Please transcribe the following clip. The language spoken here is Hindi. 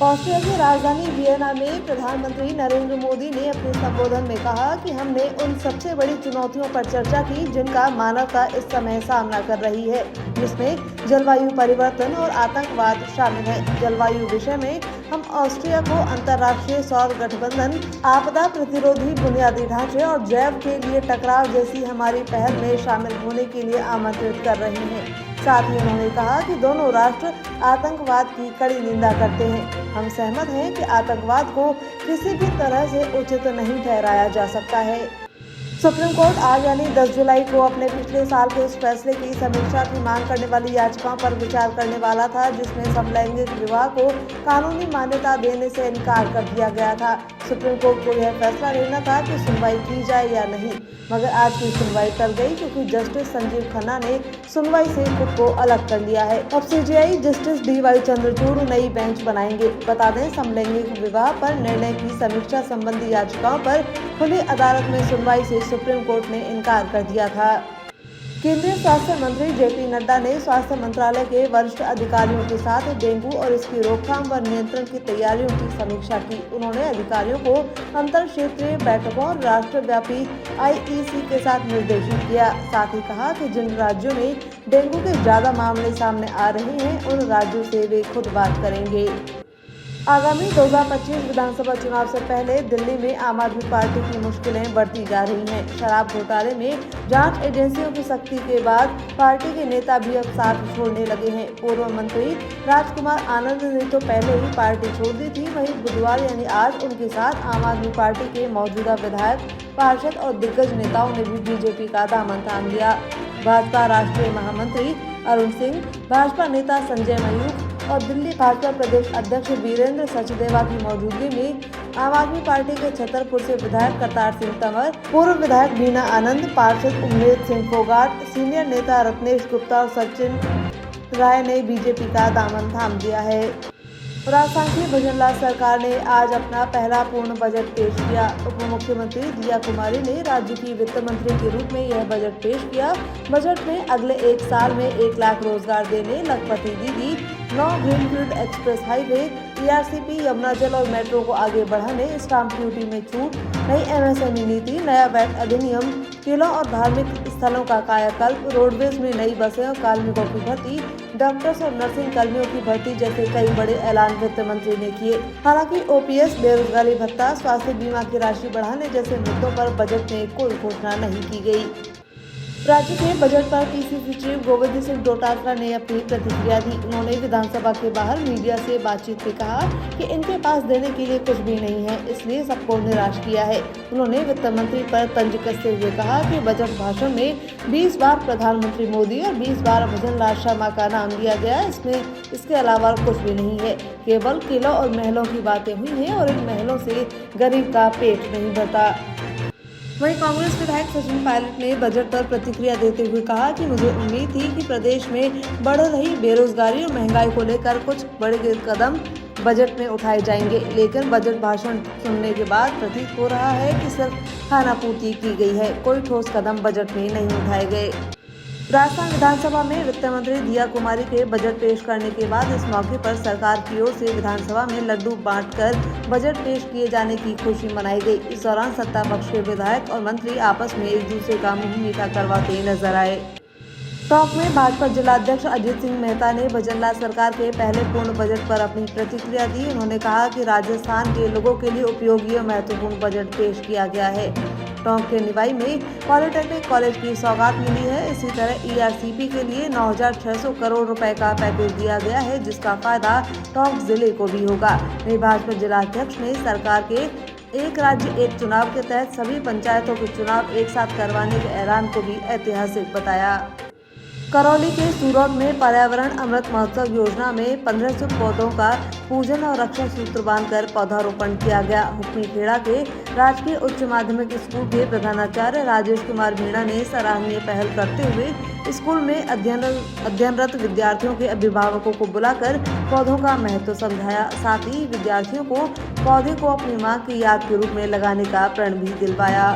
ऑस्ट्रिया की राजधानी वियना में प्रधानमंत्री नरेंद्र मोदी ने अपने संबोधन में कहा कि हमने उन सबसे बड़ी चुनौतियों पर चर्चा की जिनका मानवता इस समय सामना कर रही है, जिसमें जलवायु परिवर्तन और आतंकवाद शामिल है। जलवायु विषय में हम ऑस्ट्रिया को अंतर्राष्ट्रीय सौर गठबंधन, आपदा प्रतिरोधी बुनियादी ढांचे और जैव के लिए टकराव जैसी हमारी पहल में शामिल होने के लिए आमंत्रित कर रहे हैं। साथ ही उन्होंने कहा कि दोनों राष्ट्र आतंकवाद की कड़ी निंदा करते हैं। हम सहमत हैं कि आतंकवाद को किसी भी तरह से उचित नहीं ठहराया जा सकता है। सुप्रीम कोर्ट आज यानी 10 जुलाई को अपने पिछले साल के उस फैसले की समीक्षा की मांग करने वाली याचिकाओं पर विचार करने वाला था जिसमें समलैंगिक विवाह को कानूनी मान्यता देने से इनकार कर दिया गया था। सुप्रीम कोर्ट को यह फैसला लेना था कि सुनवाई की जाए या नहीं, मगर आज की सुनवाई टल गई क्योंकि जस्टिस संजीव खन्ना ने सुनवाई से खुद को अलग कर लिया है। अब सीजेआई जस्टिस DY चंद्रचूड़ नई बेंच बनाएंगे। बता दें, समलैंगिक विवाह पर निर्णय की समीक्षा संबंधी याचिकाओं पर खुली अदालत में सुनवाई से सुप्रीम कोर्ट ने इनकार कर दिया था। केंद्रीय स्वास्थ्य मंत्री JP नड्डा ने स्वास्थ्य मंत्रालय के वरिष्ठ अधिकारियों के साथ डेंगू और इसकी रोकथाम व नियंत्रण की तैयारियों की समीक्षा की। उन्होंने अधिकारियों को अंतर क्षेत्रीय बैठकों और राष्ट्रव्यापी IEC के साथ निर्देशित किया। साथ ही कहा कि जिन राज्यों में डेंगू के ज्यादा मामले सामने आ रहे हैं उन राज्यों से वे खुद बात करेंगे। आगामी 2025 विधानसभा चुनाव से पहले दिल्ली में आम आदमी पार्टी की मुश्किलें बढ़ती जा रही हैं। शराब घोटाले में जांच एजेंसियों की सख्ती के बाद पार्टी के नेता भी अब साथ छोड़ने लगे हैं। पूर्व मंत्री राजकुमार आनंद ने तो पहले ही पार्टी छोड़ दी थी, वहीं बुधवार यानी आज उनके साथ आम आदमी पार्टी के मौजूदा विधायक, पार्षद और दिग्गज नेताओं ने भी बीजेपी का दामन थाम लिया। भाजपा राष्ट्रीय महामंत्री अरुण सिंह, भाजपा नेता संजय मयूख और दिल्ली भाजपा प्रदेश अध्यक्ष वीरेंद्र सचदेवा की मौजूदगी में आम आदमी पार्टी के छतरपुर से विधायक करतार सिंह तंवर, पूर्व विधायक बीना आनंद, पार्षद उम्मेद सिंह फोगाट, सीनियर नेता रत्नेश गुप्ता और सचिन राय ने बीजेपी का दामन थाम दिया है। राजस्थान की भजनलाल सरकार ने आज अपना पहला पूर्ण बजट पेश किया। उप मुख्यमंत्री दिया कुमारी ने राज्य की वित्त मंत्री के रूप में यह बजट पेश किया। बजट में अगले 1 साल में 1 लाख रोजगार देने, लखपति दीदी, 9 greenfield express highway, ERCP, Yamuna जल और मेट्रो को आगे बढ़ाने, स्टाम्प ड्यूटी में छूट, नई MSME नीति, नया वैट अधिनियम, किलों और धार्मिक स्थलों का कायाकल्प, रोडवेज में नई बसें और कार्मिकों की भर्ती, डॉक्टर्स और नर्सिंग कर्मियों की भर्ती जैसे कई बड़े ऐलान वित्त मंत्री ने किए। हालांकि OPS, बेरोजगारी भत्ता, स्वास्थ्य बीमा की राशि बढ़ाने जैसे मुद्दों पर बजट में कोई घोषणा नहीं की गई। राज्य के बजट पर PCC चीफ गोविंद सिंह डोटासरा ने अपनी प्रतिक्रिया दी। उन्होंने विधानसभा के बाहर मीडिया से बातचीत में कहा कि इनके पास देने के लिए कुछ भी नहीं है, इसलिए सबको निराश किया है। उन्होंने वित्त मंत्री पर तंज कसते हुए कहा कि बजट भाषण में 20 बार प्रधानमंत्री मोदी और 20 बार भजनलाल शर्मा का नाम लिया गया। इसके अलावा कुछ भी नहीं है, केवल किलों और महलों की बातें हुई हैं और इन महलों से गरीब का पेट नहीं भरता। वहीं कांग्रेस विधायक सचिन पायलट ने बजट पर प्रतिक्रिया देते हुए कहा कि मुझे उम्मीद थी कि प्रदेश में बढ़ रही बेरोजगारी और महंगाई को लेकर कुछ बड़े कदम बजट में उठाए जाएंगे, लेकिन बजट भाषण सुनने के बाद प्रतीत हो रहा है कि सिर्फ खानापूर्ति की गई है, कोई ठोस कदम बजट में नहीं उठाए गए। राजस्थान विधानसभा में वित्त मंत्री दिया कुमारी के बजट पेश करने के बाद इस मौके पर सरकार की ओर से विधानसभा में लड्डू बांटकर बजट पेश किए जाने की खुशी मनाई गई। इस दौरान सत्ता पक्ष के विधायक और मंत्री आपस में एक दूसरे का मुंह मीठा करवाते नजर आए। टॉक में भाजपा जिलाध्यक्ष अजीत सिंह मेहता ने भजनलाल सरकार के पहले पूर्ण बजट पर अपनी प्रतिक्रिया दी। उन्होंने कहा कि राजस्थान के लोगों के लिए उपयोगी और महत्वपूर्ण बजट पेश किया गया है। टोंक के निवाई में पॉलिटेक्निक कॉलेज की सौगात मिली है। इसी तरह ERCP के लिए 9,600 करोड़ रुपए का पैकेज दिया गया है, जिसका फायदा टोंक जिले को भी होगा। वहीं भाजपा जिलाध्यक्ष ने सरकार के एक राज्य एक चुनाव के तहत सभी पंचायतों के चुनाव एक साथ करवाने के ऐलान को भी ऐतिहासिक बताया। करौली के सूरौत में पर्यावरण अमृत महोत्सव योजना में 1500 पौधों का पूजन और रक्षा सूत्र बांधकर पौधारोपण किया गया। हुक्मीखेड़ा के राजकीय उच्च माध्यमिक स्कूल के प्रधानाचार्य राजेश कुमार मीणा ने सराहनीय पहल करते हुए स्कूल में अध्ययनरत विद्यार्थियों के अभिभावकों को बुलाकर पौधों का महत्व समझाया। साथ ही विद्यार्थियों को पौधे को अपनी मां की याद के रूप में लगाने का प्रण भी दिलवाया।